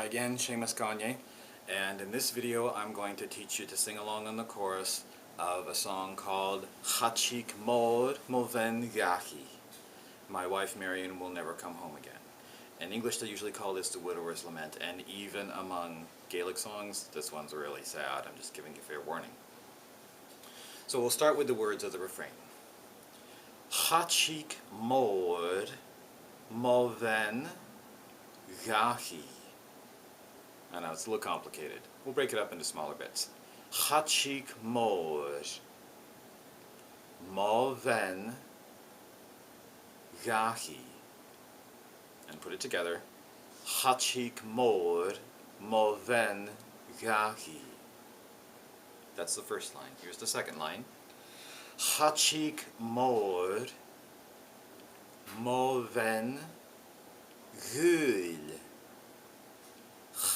Hi again, Seumas Gagne, and in this video I'm going to teach you to sing along on the chorus of a song called Dhachaidh Moven Gachi. My wife Marion will never come home again. In English they usually call this the widower's lament, and even among Gaelic songs this one's really sad. I'm just giving you fair warning. So we'll start with the words of the refrain. Dhachaidh Moven Gachi. I know it's a little complicated. We'll break it up into smaller bits. Dhachaidh Moven Gachi. And put it together. Dhachaidh Moven Gachi. That's the first line. Here's the second line. Dhachaidh Moven Gachi.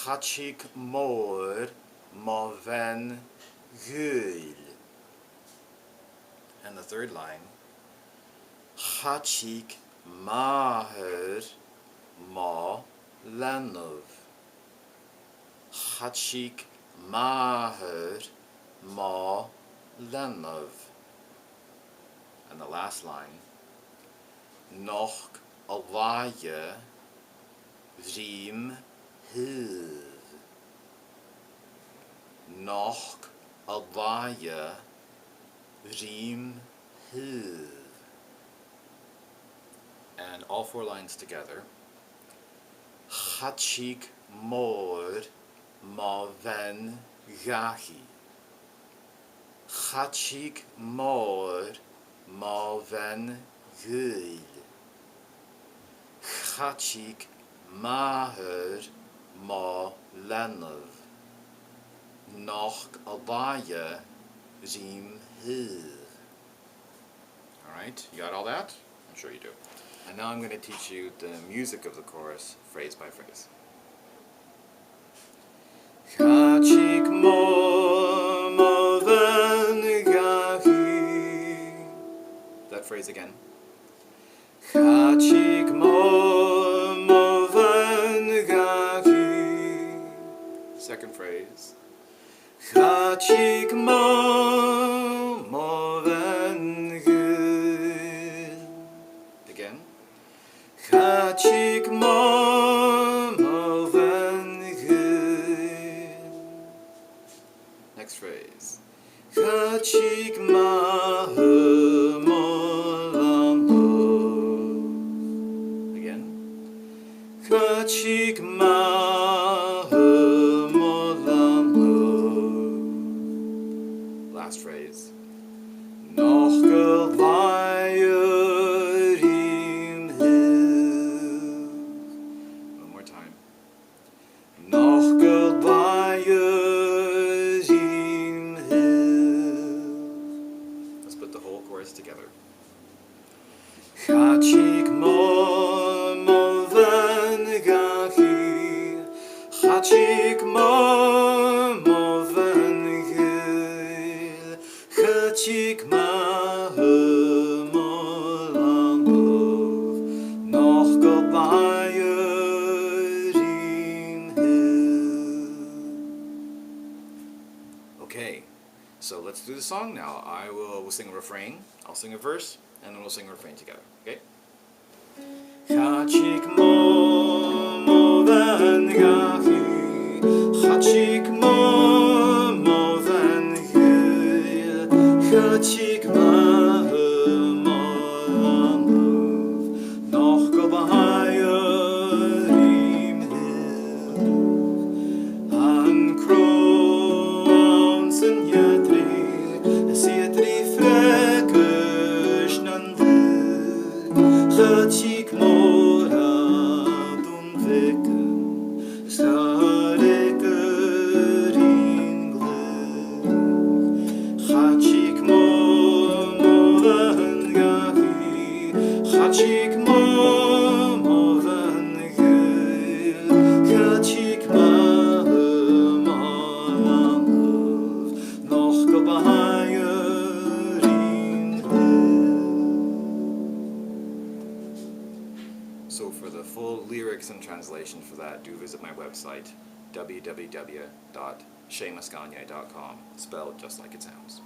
Dhachaidh Moven Gachi. And the third line. Dhachaidh Lenov. Dhachaidh Lenov. And the last line. Noch Alaya Vrim Hiv. Noch Alaya Vrim Hiv. And all four lines together. Dhachaidh Moven Gachi. Dhachaidh Moven Gachi. Dhachaidh Lenov. Noch Alaya Vrim Hiv. Alright, you got all that? I'm sure you do. And now I'm going to teach you the music of the chorus, phrase by phrase. Dhachaidh Moven Gachi. That phrase again. Dhachaidh Moven Gachi. Second phrase. Dhachaidh Moven Gachi. Again. Dhachaidh Moven Gachi. Next phrase. Dhachaidh Dhachaidh Last phrase. Noch Alaya Vrim Hiv. One more time. Noch Alaya Vrim Hiv. Let's put the whole chorus together. Dhachaidh Moven Gachi. Dhachaidh Moven Gachi. Dhachaidh Molanov. Noch Alaya Vrim Hiv. Okay, so let's do the song now. We'll sing a refrain, I'll sing a verse, and then we'll sing a refrain together, okay? Dhachaidh Moven Gachi. Dhachaidh Moven Gachi. Dhachaidh Molanov. Noch Alaya Vrim Hiv. An Kronsen Yetri Frekeshnen Vik. Dhachaidh Morad Veken. Stareker Ingler. Dhachaidh Moven Gachi. Dhachaidh Moven Gachi. Dhachaidh Molanov. Noch Alaya Vrim Hiv. So for the full lyrics and translation for that, do visit my website, www.seumasgagne.com, spelled just like it sounds.